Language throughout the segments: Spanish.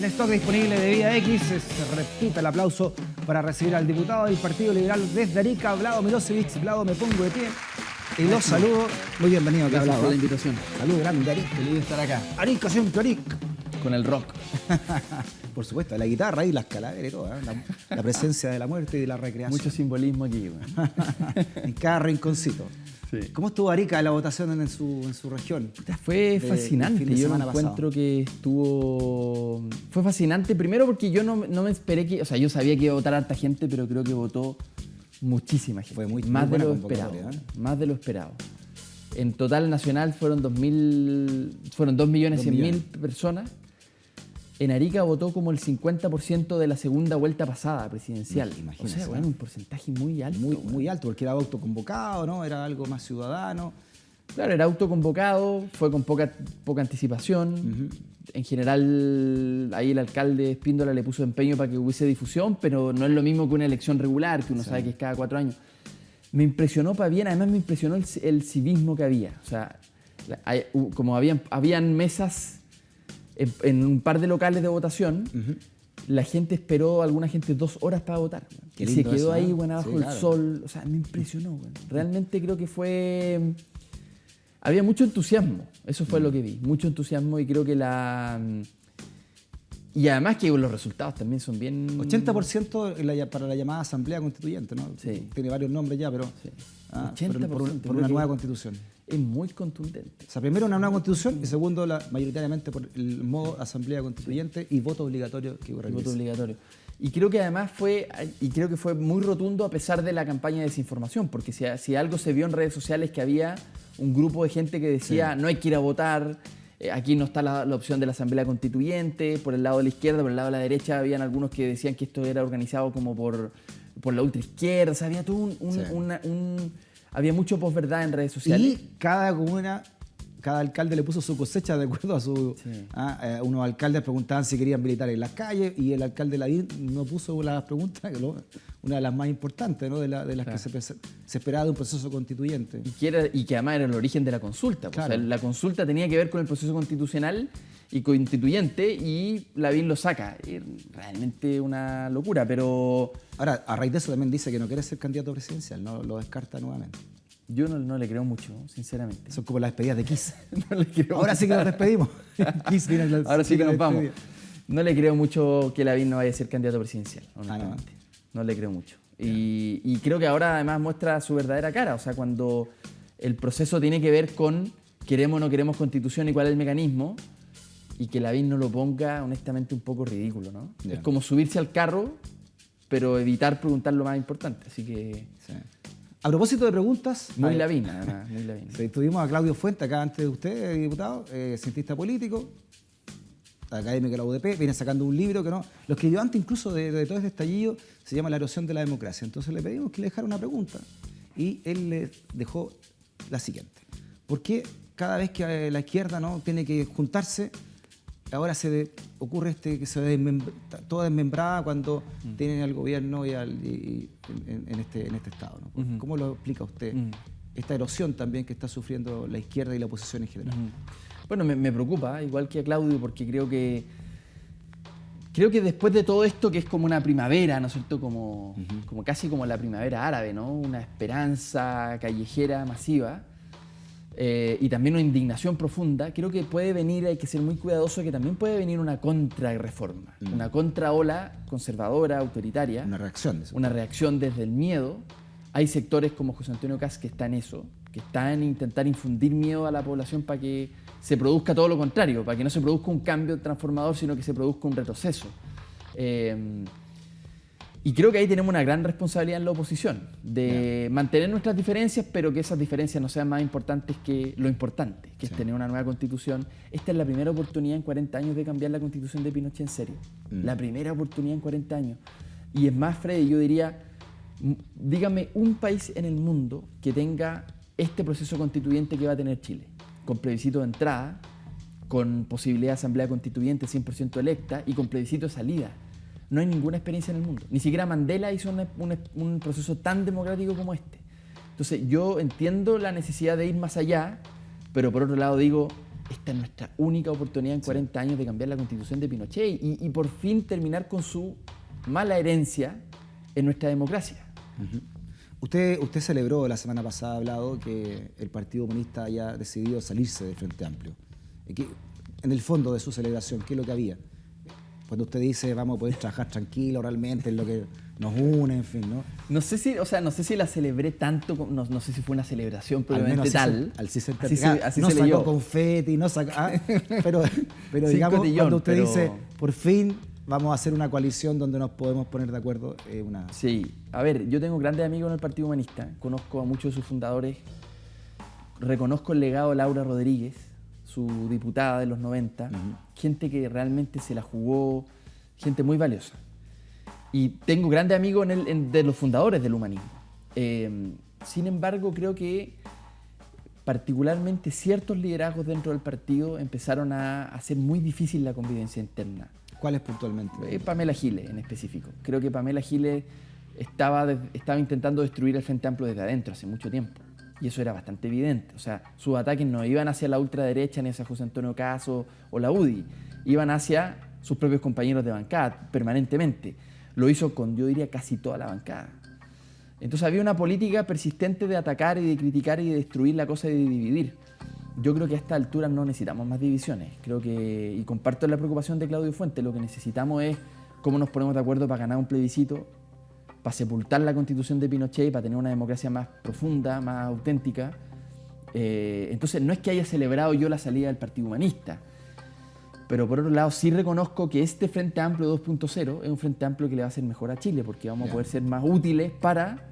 En stock disponible de Vía X se repite el aplauso para recibir al diputado del Partido Liberal desde Arica, Vlado Milosevic. Vlado, me pongo de pie y los saludo. Muy bienvenido acá, Gracias Vlado. por la invitación. Salud grande, Arica. Feliz de estar acá. Arica, siempre Arica. Con el rock. Por supuesto, la guitarra y las calaveras y todo, ¿eh? La presencia de la muerte y de la recreación. Mucho simbolismo aquí, güey. En cada rinconcito. Sí. ¿Cómo estuvo Arica la votación en su región? Fue fascinante. fin de Yo semana encuentro pasado. que estuvo... Fue fascinante, primero porque yo no me esperé que... O sea, yo sabía que iba a votar harta gente, pero creo que votó muchísima gente. Fue muy más de buena lo esperado. convocatoria, ¿eh? Más de lo esperado. En total nacional fueron 2.100.000 personas. En Arica votó como el 50% de la segunda vuelta pasada presidencial. Imagínese, o sea, bueno, un porcentaje muy alto. Muy alto, porque era autoconvocado, ¿no? Era algo más ciudadano. Claro, era autoconvocado, fue con poca anticipación. En general, ahí el alcalde Espíndola le puso empeño para que hubiese difusión, pero no es lo mismo que una elección regular, que uno sabe que es cada 4 años. Me impresionó para bien, además me impresionó el civismo que había. O sea, como habían mesas en un par de locales de votación, la gente esperó, alguna gente 2 horas para votar. Qué Y se lindo quedó eso, ahí, ¿eh? bueno, abajo Sí, del claro. sol. O sea, me impresionó. Bueno. Realmente creo que fue... Había mucho entusiasmo, eso fue lo que vi. Mucho entusiasmo y creo que y además que los resultados también son bien... 80% para la llamada Asamblea Constituyente, ¿no? Sí. Tiene varios nombres ya, pero... Sí. Ah, 80%, por creo una que nueva Constitución. Es muy contundente. O sea, primero una nueva Constitución y segundo, mayoritariamente por el modo Asamblea Constituyente y voto obligatorio que El realiza. voto obligatorio. Y creo que además fue muy rotundo a pesar de la campaña de desinformación, porque si algo se vio en redes sociales que había un grupo de gente que decía no hay que ir a votar, aquí no está la opción de la Asamblea Constituyente, por el lado de la izquierda, por el lado de la derecha habían algunos que decían que esto era organizado como por la ultraizquierda, o sea, había todo había mucho posverdad en redes sociales. Y cada comuna, cada alcalde le puso su cosecha de acuerdo a su... Sí. Unos alcaldes preguntaban si querían militares en las calles y el alcalde Lavín no puso las preguntas, una de las más importantes, ¿no? de las Claro. que se esperaba de un proceso constituyente. Y que además era el origen de la consulta. Pues, Claro. o sea, la consulta tenía que ver con el proceso constitucional y constituyente y Lavín lo saca. Y realmente una locura, pero Ahora, a raíz de eso también dice que no quiere ser candidato presidencial, no lo descarta nuevamente. yo no le creo mucho, sinceramente. Son como las despedidas de Kiss. No le creo Ahora sí que nos despedimos. Kiss viene la- Ahora sí que la nos vamos. despedida. No le creo mucho que Lavín no vaya a ser candidato presidencial, honestamente. No le creo mucho. Y creo que ahora además muestra su verdadera cara. O sea, cuando el proceso tiene que ver con queremos o no queremos constitución y cuál es el mecanismo, y que Lavín no lo ponga, honestamente, un poco ridículo, ¿no? Ya. Es como subirse al carro, pero evitar preguntar lo más importante. Así que Sí. A propósito de preguntas... muy a- Lavín, además, muy Lavín. Sí, tuvimos a Claudio Fuente acá antes de usted, diputado, cientista político, académico de la UDP, viene sacando un libro que no... Lo escribió antes incluso de todo este estallido, se llama La erosión de la democracia. Entonces le pedimos que le dejara una pregunta y él le dejó la siguiente. ¿Por qué cada vez que la izquierda no tiene que juntarse, ahora ocurre que se toda desmembrada cuando tienen al gobierno y en este estado? ¿No? ¿Cómo lo explica usted? Esta erosión también que está sufriendo la izquierda y la oposición en general. Bueno, me preocupa, igual que a Claudio, porque creo que después de todo esto, que es como una primavera, ¿no es cierto? Como casi como la primavera árabe, ¿no? Una esperanza callejera masiva y también una indignación profunda, creo que puede venir, hay que ser muy cuidadoso, que también puede venir una contrarreforma, una contraola conservadora, autoritaria. Una reacción de eso. Una reacción desde el miedo. Hay sectores como José Antonio Kast que están en eso, que están en intentar infundir miedo a la población para que se produzca todo lo contrario, para que no se produzca un cambio transformador, sino que se produzca un retroceso. Y creo que ahí tenemos una gran responsabilidad en la oposición, de mantener nuestras diferencias, pero que esas diferencias no sean más importantes que lo importante, que es tener una nueva constitución. Esta es la primera oportunidad en 40 años de cambiar la constitución de Pinochet en serio. La primera oportunidad en 40 años. Y es más, Freddy, yo diría, dígame un país en el mundo que tenga este proceso constituyente que va a tener Chile, con plebiscito de entrada, con posibilidad de asamblea constituyente 100% electa y con plebiscito de salida. No hay ninguna experiencia en el mundo. Ni siquiera Mandela hizo un proceso tan democrático como este. Entonces yo entiendo la necesidad de ir más allá, pero por otro lado digo, esta es nuestra única oportunidad en 40 años de cambiar la Constitución de Pinochet y por fin terminar con su mala herencia en nuestra democracia. Usted celebró la semana pasada, ha hablado que el Partido Comunista haya decidido salirse del Frente Amplio. En el fondo de su celebración, ¿qué es lo que había? Cuando usted dice vamos a poder trabajar tranquilo realmente en lo que nos une, en fin, ¿no? No sé si la celebré tanto, no sé si fue una celebración propiamente tal. Así se leyó. Sacó confeti, no sacó, pero digamos, cotillón, cuando usted dice, por fin vamos a hacer una coalición donde nos podemos poner de acuerdo. Sí, a ver, yo tengo grandes amigos en el Partido Humanista, conozco a muchos de sus fundadores, reconozco el legado de Laura Rodríguez, su diputada de los 90, gente que realmente se la jugó, gente muy valiosa. Y tengo grandes amigos de los fundadores del humanismo. Sin embargo, creo que particularmente ciertos liderazgos dentro del partido empezaron a hacer muy difícil la convivencia interna. ¿Cuáles puntualmente? Pamela Giles en específico. Creo que Pamela Giles estaba intentando destruir el Frente Amplio desde adentro hace mucho tiempo. Y eso era bastante evidente. O sea, sus ataques no iban hacia la ultraderecha ni hacia José Antonio Caz o la UDI. Iban hacia sus propios compañeros de bancada permanentemente. Lo hizo con, yo diría, casi toda la bancada. Entonces había una política persistente de atacar y de criticar y de destruir la cosa y de dividir. Yo creo que a esta altura no necesitamos más divisiones. Creo que, y comparto la preocupación de Claudio Fuentes, lo que necesitamos es cómo nos ponemos de acuerdo para ganar un plebiscito, para sepultar la Constitución de Pinochet, para tener una democracia más profunda, más auténtica. Entonces no es que haya celebrado yo la salida del Partido Humanista, pero por otro lado sí reconozco que este Frente Amplio 2.0 es un Frente Amplio que le va a hacer mejor a Chile, porque vamos a poder ser más útiles para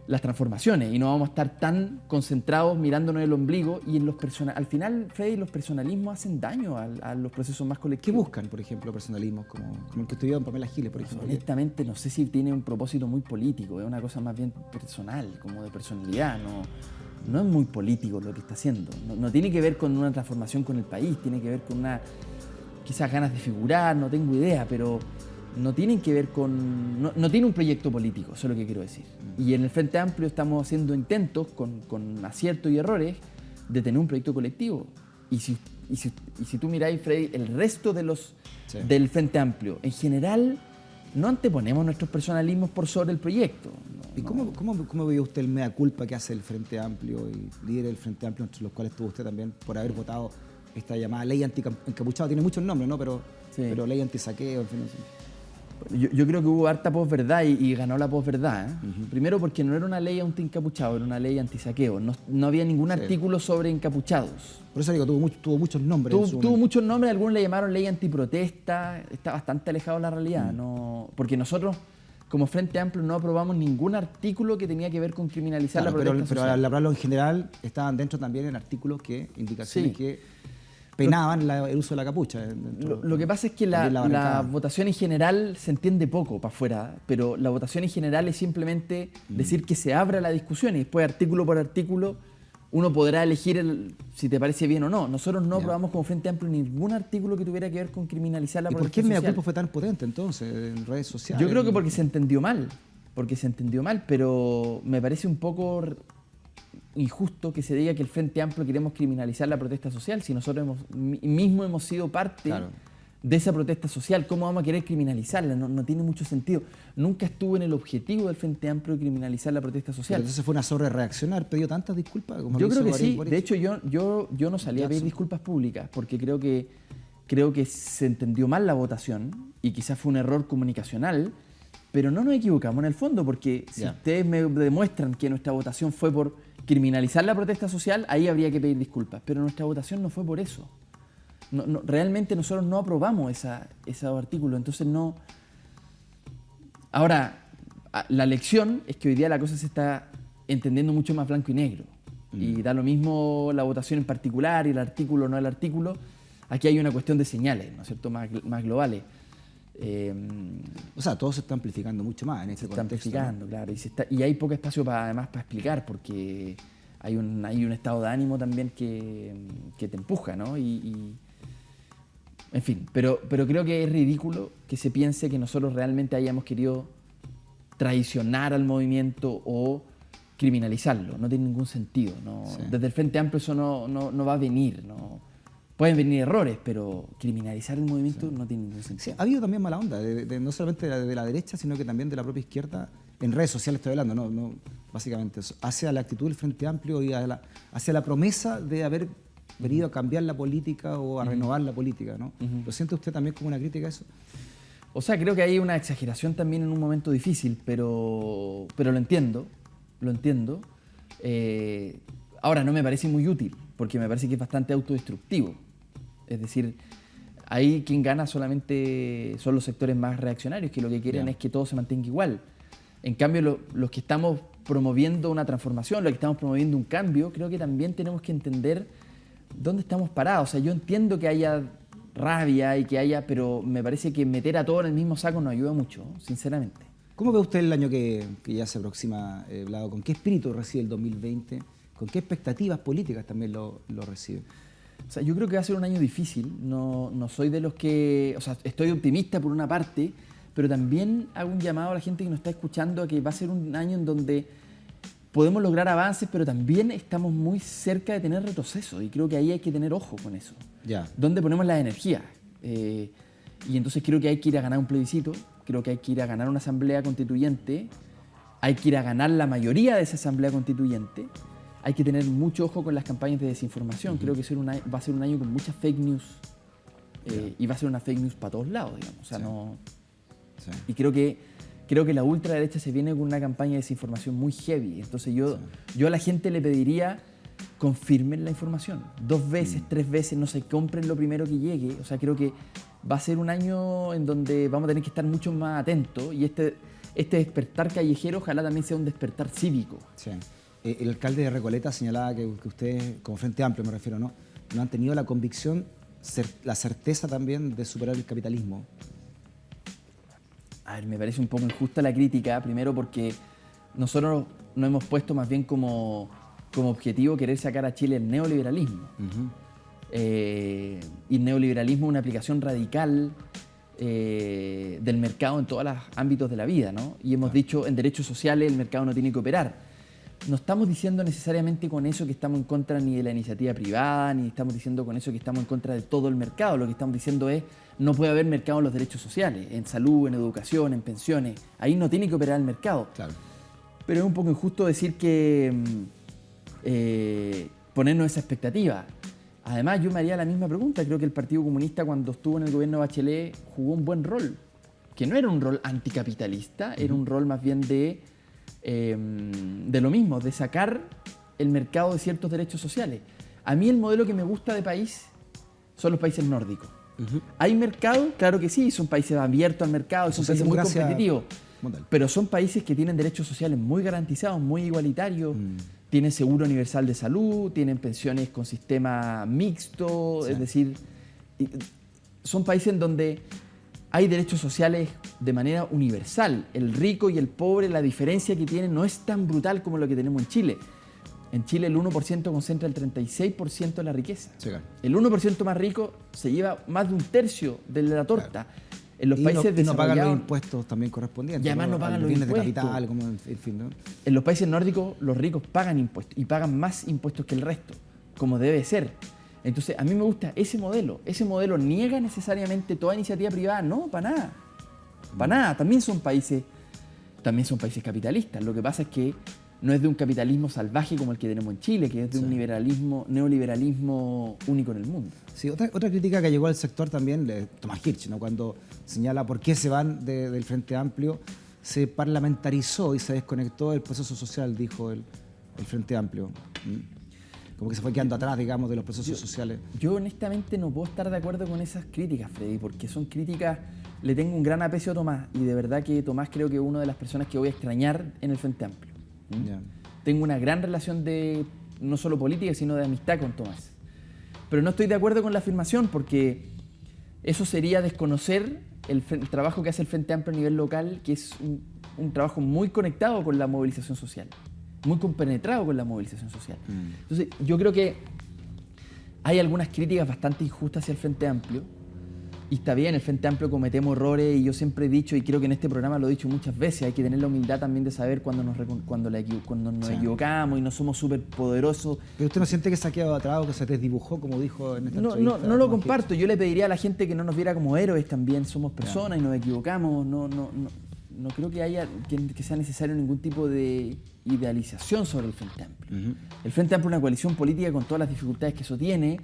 las transformaciones y no vamos a estar tan concentrados mirándonos el ombligo y en al final, Freddy, los personalismos hacen daño a los procesos más colectivos. ¿Qué buscan, por ejemplo, personalismos como el que estudió en Pamela Giles, por ejemplo? Honestamente, no sé si tiene un propósito muy político, es una cosa más bien personal, como de personalidad, no es muy político lo que está haciendo, no tiene que ver con una transformación con el país, tiene que ver con quizás ganas de figurar, no tengo idea, pero no tienen que ver con... No tiene un proyecto político, eso es lo que quiero decir. Y en el Frente Amplio estamos haciendo intentos con aciertos y errores de tener un proyecto colectivo. Y si tú miráis, Freddy, el resto del Frente Amplio, en general, no anteponemos nuestros personalismos por sobre el proyecto. ¿Y cómo ve usted el mea culpa que hace el Frente Amplio y líderes del Frente Amplio, entre los cuales estuvo usted también, por haber votado esta llamada ley anti-encapuchado? Tiene muchos nombres, ¿no? Pero ley anti-saqueo, en fin. Yo creo que hubo harta posverdad y ganó la posverdad. Primero porque no era una ley anti-encapuchado, era una ley anti-saqueo. No había ningún artículo sobre encapuchados. Por eso digo, tuvo muchos nombres. Tuvo muchos nombres, algunos le llamaron ley antiprotesta. Está bastante alejado de la realidad. Porque nosotros, como Frente Amplio, no aprobamos ningún artículo que tenía que ver con criminalizar la protesta social. Pero al hablarlo en general, estaban dentro también en artículos indicaciones que penaban el uso de la capucha. Lo que pasa es que la votación en general se entiende poco para afuera, pero la votación en general es simplemente decir que se abra la discusión y después artículo por artículo uno podrá elegir si te parece bien o no. Nosotros no aprobamos como Frente Amplio ningún artículo que tuviera que ver con criminalizar la protesta social. ¿Y por qué el mea culpa fue tan potente entonces en redes sociales? Yo creo que porque se entendió mal, pero me parece un poco injusto que se diga que el Frente Amplio queremos criminalizar la protesta social si nosotros mismos hemos sido parte de esa protesta social. ¿Cómo vamos a querer criminalizarla? No tiene mucho sentido. Nunca estuvo en el objetivo del Frente Amplio criminalizar la protesta social. Pero entonces fue una sobrereaccionar, pidió tantas disculpas como yo creo que sí. De hecho, yo no salí a pedir disculpas públicas porque creo que se entendió mal la votación y quizás fue un error comunicacional, pero no nos equivocamos en el fondo, porque si ustedes me demuestran que nuestra votación fue por criminalizar la protesta social, ahí habría que pedir disculpas. Pero nuestra votación no fue por eso. Realmente nosotros no aprobamos ese artículo. Entonces no... Ahora, la lección es que hoy día la cosa se está entendiendo mucho más blanco y negro. Y da lo mismo la votación en particular y el artículo o no el artículo. Aquí hay una cuestión de señales, ¿no es cierto?, más globales. O sea, todo se está amplificando mucho más en este contexto. Se está amplificando, claro. Y hay poco espacio además para explicar, porque hay un estado de ánimo también que te empuja, ¿no? En fin, pero creo que es ridículo que se piense que nosotros realmente hayamos querido traicionar al movimiento o criminalizarlo. No tiene ningún sentido. Desde el Frente Amplio eso no va a venir. Pueden venir errores, pero criminalizar el movimiento no tiene ningún sentido. Sí, ha habido también mala onda, no solamente de la derecha, sino que también de la propia izquierda, en redes sociales estoy hablando, no, básicamente eso, hacia la actitud del Frente Amplio y hacia la promesa de haber venido a cambiar la política o a renovar la política, ¿no? ¿Lo siente usted también como una crítica a eso? O sea, creo que hay una exageración también en un momento difícil, pero lo entiendo, lo entiendo. Ahora, no me parece muy útil, porque me parece que es bastante autodestructivo. Es decir, ahí quien gana solamente son los sectores más reaccionarios, que lo que quieren es que todo se mantenga igual. En cambio, los que estamos promoviendo una transformación, los que estamos promoviendo un cambio, creo que también tenemos que entender dónde estamos parados. O sea, yo entiendo que haya rabia y que haya, pero me parece que meter a todo en el mismo saco no ayuda mucho, sinceramente. ¿Cómo ve usted el año que ya se aproxima, Vlado? ¿Con qué espíritu recibe el 2020? ¿Con qué expectativas políticas también lo recibe? O sea, yo creo que va a ser un año difícil. No soy de los que... O sea, estoy optimista por una parte, pero también hago un llamado a la gente que nos está escuchando a que va a ser un año en donde podemos lograr avances, pero también estamos muy cerca de tener retrocesos y creo que ahí hay que tener ojo con eso. Ya. ¿Dónde ponemos la energía? Y entonces creo que hay que ir a ganar un plebiscito, creo que hay que ir a ganar una asamblea constituyente, hay que ir a ganar la mayoría de esa asamblea constituyente, hay que tener mucho ojo con las campañas de desinformación. Creo que va a ser un año con muchas fake news y va a ser una fake news para todos lados, digamos. O sea, Y creo que la ultraderecha se viene con una campaña de desinformación muy heavy. Entonces yo a la gente le pediría, confirmen la información. 2 veces, 3 veces, no se compren lo primero que llegue. O sea, creo que va a ser un año en donde vamos a tener que estar mucho más atentos y este despertar callejero ojalá también sea un despertar cívico. Sí. El alcalde de Recoleta señalaba que ustedes, como Frente Amplio me refiero, no han tenido la convicción, la certeza también de superar el capitalismo. A ver, me parece un poco injusta la crítica, primero porque nosotros nos hemos puesto más bien como objetivo querer sacar a Chile el neoliberalismo. Y el neoliberalismo es una aplicación radical del mercado en todos los ámbitos de la vida, ¿no? Y hemos dicho, en derechos sociales el mercado no tiene que operar. No estamos diciendo necesariamente con eso que estamos en contra ni de la iniciativa privada, ni estamos diciendo con eso que estamos en contra de todo el mercado. Lo que estamos diciendo es, no puede haber mercado en los derechos sociales, en salud, en educación, en pensiones. Ahí no tiene que operar el mercado. Claro. Pero es un poco injusto decir que ponernos esa expectativa. Además, yo me haría la misma pregunta. Creo que el Partido Comunista, cuando estuvo en el gobierno de Bachelet, jugó un buen rol. Que no era un rol anticapitalista, era un rol más bien de lo mismo, de sacar el mercado de ciertos derechos sociales. A mí el modelo que me gusta de país son los países nórdicos. ¿Hay mercado? Claro que sí, son países abiertos al mercado, son países muy competitivos, pero son países que tienen derechos sociales muy garantizados, muy igualitarios, tienen seguro universal de salud, tienen pensiones con sistema mixto, es decir, son países en donde hay derechos sociales de manera universal. El rico y el pobre, la diferencia que tienen no es tan brutal como lo que tenemos en Chile. En Chile el 1% concentra el 36% de la riqueza. Sí, claro. El 1% más rico se lleva más de 1/3 de la torta. Claro. En los países no pagan los impuestos también correspondientes. Y además no pagan los bienes de capital, como en fin, ¿no? En los países nórdicos los ricos pagan impuestos y pagan más impuestos que el resto, como debe ser. Entonces, a mí me gusta ese modelo. Ese modelo niega necesariamente toda iniciativa privada. No, para nada. Para nada. También son países capitalistas. Lo que pasa es que no es de un capitalismo salvaje como el que tenemos en Chile, que es de un neoliberalismo único en el mundo. Sí, otra crítica que llegó al sector también de Tomás Hirsch, ¿no? Cuando señala por qué se van del Frente Amplio, se parlamentarizó y se desconectó del proceso social, dijo el Frente Amplio. Como que se fue quedando atrás, digamos, de los procesos sociales. Yo honestamente no puedo estar de acuerdo con esas críticas, Freddy, porque son críticas, le tengo un gran aprecio a Tomás, y de verdad que Tomás creo que es una de las personas que voy a extrañar en el Frente Amplio. Yeah. Tengo una gran relación de, no solo política, sino de amistad con Tomás. Pero no estoy de acuerdo con la afirmación, porque eso sería desconocer el trabajo que hace el Frente Amplio a nivel local, que es un trabajo muy conectado con la movilización social, muy compenetrado con la movilización social. Entonces, yo creo que hay algunas críticas bastante injustas hacia el Frente Amplio, Y está bien, el Frente Amplio cometemos errores y yo siempre he dicho, y creo que en este programa lo he dicho muchas veces, hay que tener la humildad también de saber cuando nos equivocamos y no somos súper poderosos. ¿Pero usted no siente que se ha quedado atrás o que se desdibujó, como dijo en esta entrevista? No lo comparto. Yo le pediría a la gente que no nos viera como héroes también. Somos personas y nos equivocamos. No creo que haya que sea necesario ningún tipo de idealización sobre el Frente Amplio. El Frente Amplio es una coalición política con todas las dificultades que eso tiene.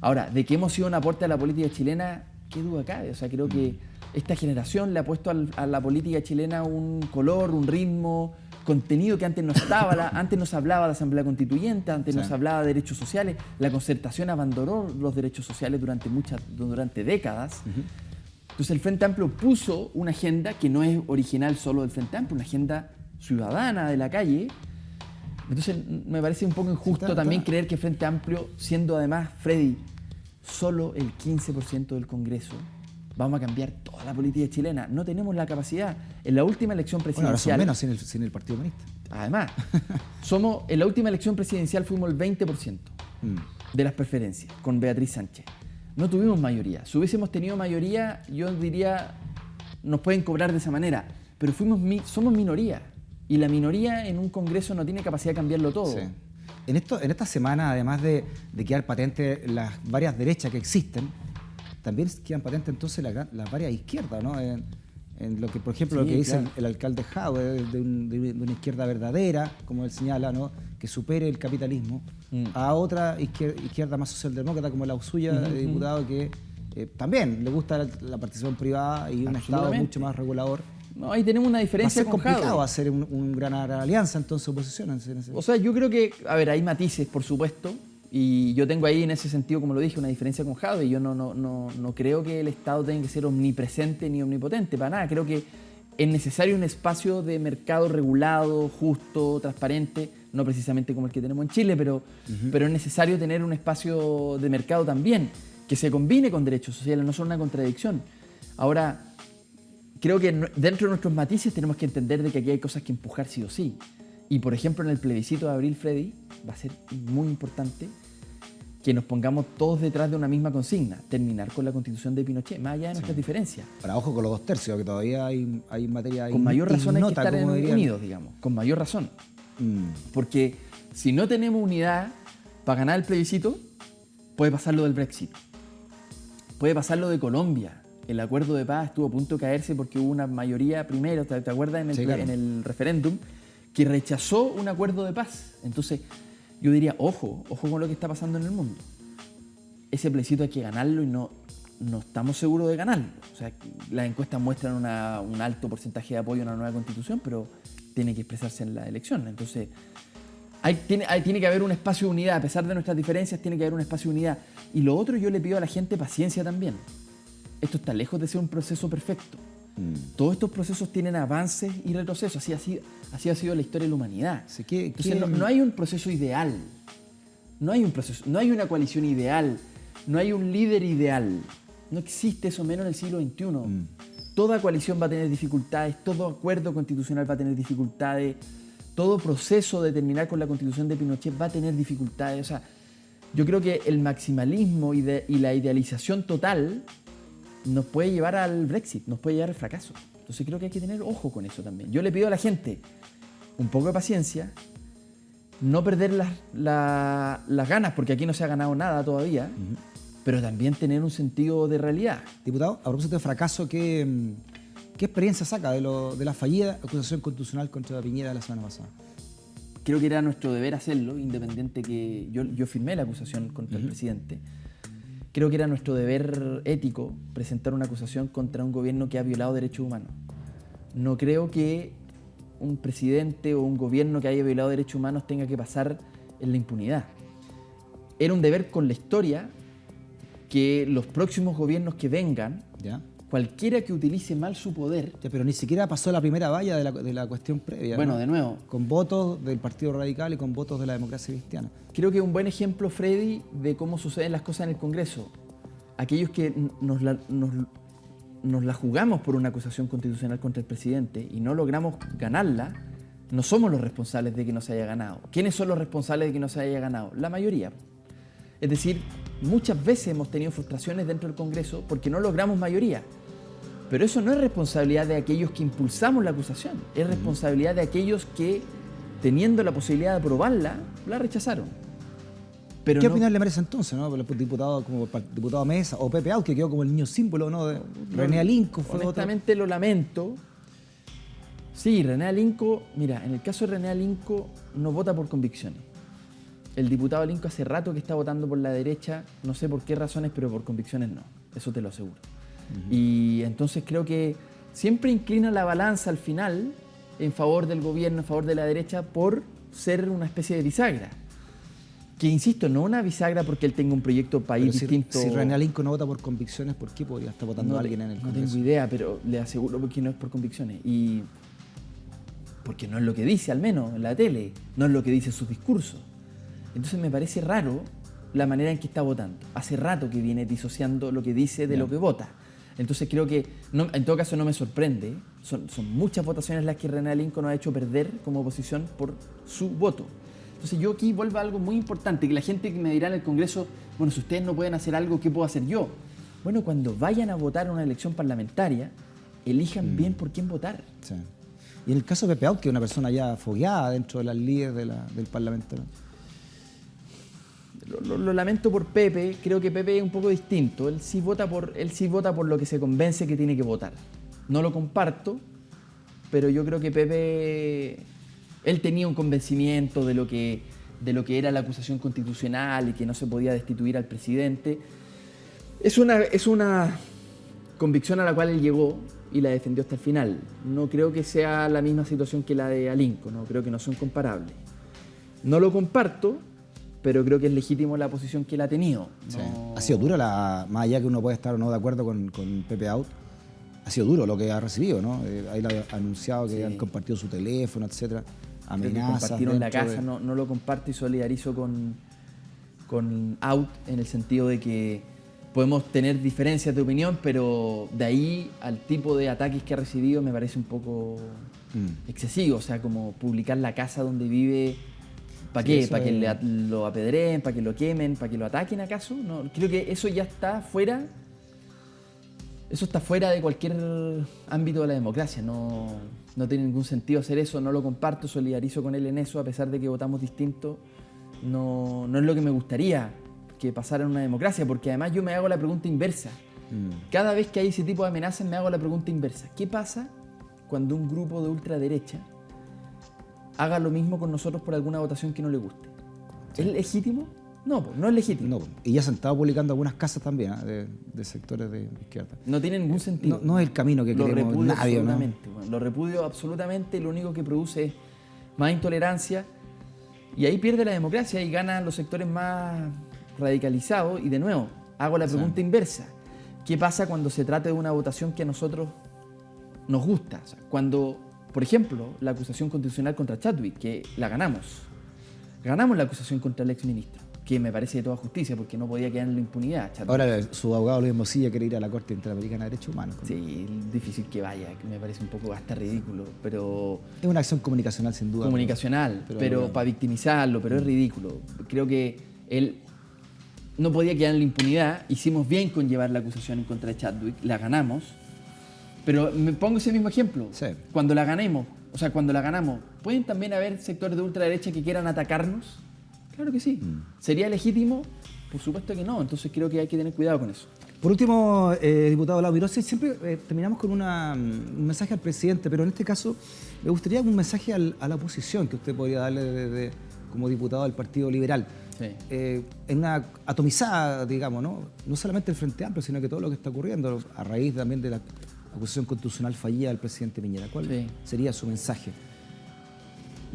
Ahora, de que hemos sido un aporte a la política chilena, qué duda cabe. O sea, creo que esta generación le ha puesto a la política chilena un color, un ritmo, contenido que antes no estaba. Antes nos hablaba de Asamblea Constituyente, antes nos hablaba de derechos sociales. La Concertación abandonó los derechos sociales durante décadas. Entonces el Frente Amplio puso una agenda que no es original solo del Frente Amplio, una agenda ciudadana de la calle. Entonces me parece un poco injusto también creer que el Frente Amplio, siendo además, Freddy, solo el 15% del Congreso, vamos a cambiar toda la política chilena. No tenemos la capacidad. En la última elección presidencial... Bueno, ahora son menos sin el Partido Comunista. Además, en la última elección presidencial fuimos el 20% de las preferencias con Beatriz Sánchez. No tuvimos mayoría. Si hubiésemos tenido mayoría, yo diría, nos pueden cobrar de esa manera. Pero somos minoría. Y la minoría en un Congreso no tiene capacidad de cambiarlo todo. Sí. En esta semana, además de quedar patentes las varias derechas que existen, también quedan patentes entonces las varias izquierdas, ¿no? En lo que, por ejemplo, lo que dice el alcalde Jadwe, de una izquierda verdadera, como él señala, ¿no? Que supere el capitalismo, a otra izquierda más socialdemócrata como la suya, de diputado, que también le gusta la participación privada y un Estado mucho más regulador. No, ahí tenemos una diferencia con Jadwe. Va a ser complicado hacer una gran alianza, entonces, oposición. O sea, yo creo que, a ver, hay matices, por supuesto, y yo tengo ahí en ese sentido, como lo dije, una diferencia con Jadwe. Yo no creo que el Estado tenga que ser omnipresente ni omnipotente, para nada. Creo que es necesario un espacio de mercado regulado, justo, transparente, no precisamente como el que tenemos en Chile, pero es necesario tener un espacio de mercado también, que se combine con derechos sociales, no son una contradicción. Ahora, creo que dentro de nuestros matices tenemos que entender de que aquí hay cosas que empujar sí o sí. Y, por ejemplo, en el plebiscito de abril, Freddy, va a ser muy importante que nos pongamos todos detrás de una misma consigna, terminar con la Constitución de Pinochet, más allá de nuestras diferencias. Para ojo con los 2/3, que todavía hay materia... Con mayor razón hay que estar unidos, digamos, con mayor razón. Porque si no tenemos unidad para ganar el plebiscito, puede pasar lo del Brexit, puede pasar lo de Colombia. El acuerdo de paz estuvo a punto de caerse porque hubo una mayoría primero, ¿te acuerdas? En el referéndum, que rechazó un acuerdo de paz. Entonces, yo diría, ojo con lo que está pasando en el mundo. Ese plebiscito hay que ganarlo y no estamos seguros de ganarlo. O sea, las encuestas muestran un alto porcentaje de apoyo a una nueva constitución, pero tiene que expresarse en la elección. Entonces, tiene que haber un espacio de unidad. A pesar de nuestras diferencias, tiene que haber un espacio de unidad. Y lo otro, yo le pido a la gente paciencia también. Esto está lejos de ser un proceso perfecto. Todos estos procesos tienen avances y retrocesos. Así ha sido la historia de la humanidad. Entonces, no hay un proceso ideal. No hay una coalición ideal. No hay un líder ideal. No existe eso, menos en el siglo XXI. Toda coalición va a tener dificultades, todo acuerdo constitucional va a tener dificultades, todo proceso de terminar con la Constitución de Pinochet va a tener dificultades. O sea, yo creo que el maximalismo y la idealización total nos puede llevar al Brexit, nos puede llevar al fracaso. Entonces creo que hay que tener ojo con eso también. Yo le pido a la gente un poco de paciencia, no perder las ganas, porque aquí no se ha ganado nada todavía, pero también tener un sentido de realidad. Diputado, a propósito de fracaso, ¿qué experiencia saca de la fallida acusación constitucional contra Piñera la semana pasada? Creo que era nuestro deber hacerlo, independiente que yo firmé la acusación contra el presidente. Creo que era nuestro deber ético presentar una acusación contra un gobierno que ha violado derechos humanos. No creo que un presidente o un gobierno que haya violado derechos humanos tenga que pasar en la impunidad. Era un deber con la historia que los próximos gobiernos que vengan, cualquiera que utilice mal su poder... pero ni siquiera pasó la primera valla de la cuestión previa. Bueno, ¿no? De nuevo. Con votos del Partido Radical y con votos de la democracia cristiana. Creo que es un buen ejemplo, Freddy, de cómo suceden las cosas en el Congreso. Aquellos que nos la jugamos por una acusación constitucional contra el presidente y no logramos ganarla, no somos los responsables de que no se haya ganado. ¿Quiénes son los responsables de que no se haya ganado? La mayoría. Es decir, muchas veces hemos tenido frustraciones dentro del Congreso porque no logramos mayoría. Pero eso no es responsabilidad de aquellos que impulsamos la acusación, es responsabilidad de aquellos que, teniendo la posibilidad de aprobarla, la rechazaron. Pero ¿Qué no, opinión le merece entonces, ¿no? Los diputados como el diputado Mesa o Pepe Out, que quedó como el niño símbolo, ¿no? De René Alinco fue honestamente lo lamento. Sí, René Alinco, mira, en el caso de René Alinco no vota por convicciones. El diputado Alinco hace rato que está votando por la derecha, no sé por qué razones, pero por convicciones no, eso te lo aseguro. Y entonces creo que siempre inclina la balanza al final en favor del gobierno, en favor de la derecha, por ser una especie de bisagra. Que insisto, no una bisagra porque él tenga un proyecto país distinto. Si René Alinco no vota por convicciones, ¿por qué podría estar votando a alguien en el Congreso? No tengo idea, pero le aseguro que no es por convicciones. Y porque no es lo que dice, al menos en la tele, no es lo que dice sus discursos. Entonces me parece raro la manera en que está votando. Hace rato que viene disociando lo que dice de lo que vota. Entonces creo que, en todo caso no me sorprende, son muchas votaciones las que René Alinco nos ha hecho perder como oposición por su voto. Entonces yo aquí vuelvo a algo muy importante, que la gente que me dirá en el Congreso, bueno, si ustedes no pueden hacer algo, ¿qué puedo hacer yo? Bueno, cuando vayan a votar una elección parlamentaria, elijan bien por quién votar. Sí. Y en el caso de Pepe Out, que es una persona ya fogueada dentro de las líderes del Parlamento, ¿no? Lo lamento por Pepe, creo que Pepe es un poco distinto. Él sí vota por lo que se convence que tiene que votar. No lo comparto, pero yo creo que Pepe, él tenía un convencimiento de lo que era la acusación constitucional y que no se podía destituir al presidente. Es una convicción a la cual él llegó y la defendió hasta el final. No creo que sea la misma situación que la de Alinco, no creo que no son comparables. No lo comparto, pero creo que es legítimo la posición que él ha tenido. Sí. No... Ha sido duro, más allá que uno puede estar o no de acuerdo con Pepe Out, ha sido duro lo que ha recibido, ¿no? Ahí le ha anunciado que han compartido su teléfono, etcétera, amenazas. Compartieron la casa, no lo comparto y solidarizo con Out en el sentido de que podemos tener diferencias de opinión, pero de ahí al tipo de ataques que ha recibido me parece un poco excesivo. O sea, como publicar la casa donde vive. ¿Para qué? ¿Para que lo apedreen? ¿Para que lo quemen? ¿Para que lo ataquen acaso? No, creo que eso ya está fuera. Eso está fuera de cualquier ámbito de la democracia. No tiene ningún sentido hacer eso. No lo comparto, solidarizo con él en eso, a pesar de que votamos distinto. No es lo que me gustaría que pasara en una democracia, porque además yo me hago la pregunta inversa. Cada vez que hay ese tipo de amenazas me hago la pregunta inversa. ¿Qué pasa cuando un grupo de ultraderecha haga lo mismo con nosotros por alguna votación que no le guste? ¿Es legítimo? No, no es legítimo. No, y ya se han estado publicando algunas casas también, ¿eh? de sectores de izquierda. No tiene ningún sentido. No es el camino que queremos nadie, ¿no? Bueno, lo repudio absolutamente, lo único que produce es más intolerancia y ahí pierde la democracia y ganan los sectores más radicalizados. Y de nuevo, hago la pregunta inversa. ¿Qué pasa cuando se trata de una votación que a nosotros nos gusta? O sea, cuando, por ejemplo, la acusación constitucional contra Chadwick, que la ganamos. Ganamos la acusación contra el exministro, que me parece de toda justicia, porque no podía quedar en la impunidad. Chadwick. Ahora su abogado Luis Mosilla quiere ir a la Corte Interamericana de Derechos Humanos. Sí, difícil que vaya, que me parece un poco hasta ridículo, pero... Es una acción comunicacional, sin duda. Comunicacional, pero para victimizarlo, pero es ridículo. Creo que él no podía quedar en la impunidad, hicimos bien con llevar la acusación en contra de Chadwick, la ganamos, pero me pongo ese mismo ejemplo. Sí. Cuando la ganamos, ¿pueden también haber sectores de ultraderecha que quieran atacarnos? Claro que sí. ¿Sería legítimo? Por supuesto que no. Entonces creo que hay que tener cuidado con eso. Por último, diputado Lau Miró, siempre terminamos con un mensaje al presidente, pero en este caso me gustaría un mensaje a la oposición que usted podría darle como diputado del Partido Liberal. Sí. En una atomizada, digamos, no solamente el Frente Amplio, sino que todo lo que está ocurriendo a raíz también de la acusación constitucional fallida del presidente Piñera. ¿Cuál sería su mensaje?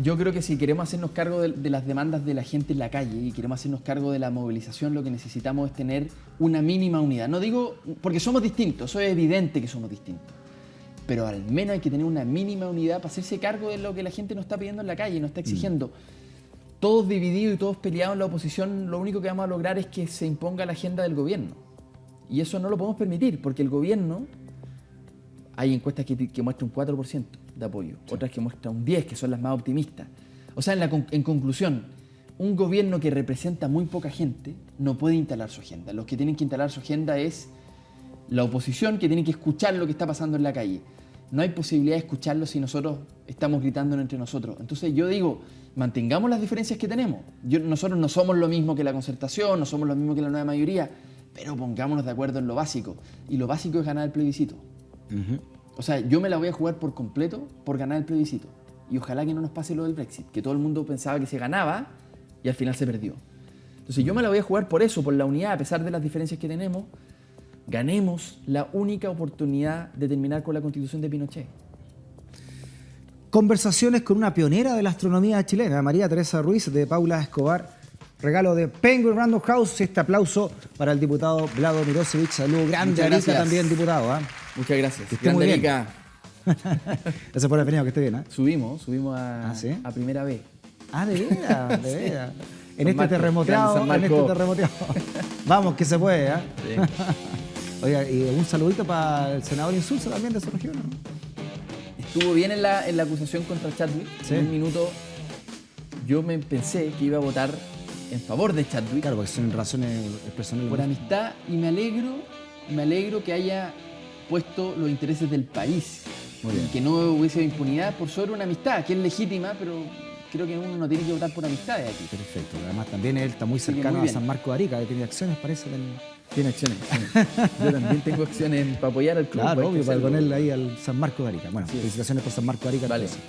Yo creo que si queremos hacernos cargo de las demandas de la gente en la calle y queremos hacernos cargo de la movilización, lo que necesitamos es tener una mínima unidad. No digo porque somos distintos, eso es evidente que somos distintos, pero al menos hay que tener una mínima unidad para hacerse cargo de lo que la gente nos está pidiendo en la calle, nos está exigiendo. Todos divididos y todos peleados en la oposición, lo único que vamos a lograr es que se imponga la agenda del gobierno. Y eso no lo podemos permitir, porque el gobierno... Hay encuestas que muestran un 4% de apoyo, otras que muestran un 10%, que son las más optimistas. O sea, en conclusión, un gobierno que representa muy poca gente no puede instalar su agenda. Los que tienen que instalar su agenda es la oposición, que tiene que escuchar lo que está pasando en la calle. No hay posibilidad de escucharlo si nosotros estamos gritando entre nosotros. Entonces yo digo, mantengamos las diferencias que tenemos. Nosotros no somos lo mismo que la Concertación, no somos lo mismo que la nueva mayoría, pero pongámonos de acuerdo en lo básico. Y lo básico es ganar el plebiscito. O sea, yo me la voy a jugar por completo por ganar el plebiscito. Y ojalá que no nos pase lo del Brexit, que todo el mundo pensaba que se ganaba y al final se perdió. Entonces yo me la voy a jugar por eso, por la unidad, a pesar de las diferencias que tenemos. Ganemos la única oportunidad de terminar con la Constitución de Pinochet. Conversaciones con una pionera de la astronomía chilena, María Teresa Ruiz, de Paula Escobar. Regalo de Penguin Random House. Este aplauso para el diputado Vlado Mirosevic. Saludos grande a Arica también, diputado. Muchas gracias. Que esté muy bien. Gracias por haber venido, que esté bien. Subimos ¿sí? a primera B. De veras, de veras. En San este Marcos, terremoteado, San Marcos. Vamos, que se puede, ¿eh? Sí. Oiga, y un saludito para el senador Insulza también de su región, ¿no? Estuvo bien en la acusación contra Chadwick. Sí. En un minuto yo pensé que iba a votar en favor de Chadwick. Claro, porque son razones personales. Por amistad, y me alegro que haya puesto los intereses del país. Muy bien. Y que no hubiese impunidad por sobre una amistad, que es legítima, pero creo que uno no tiene que votar por amistades aquí. Perfecto. Además, también él está muy cercano muy a San Marcos de Arica, que tiene acciones, parece. Tiene acciones. Sí. Yo también tengo acciones para apoyar al club. Claro, obvio, para hacerlo. ponerle ahí al San Marcos de Arica. Bueno, Sí. felicitaciones por San Marcos de Arica. Vale. Entonces.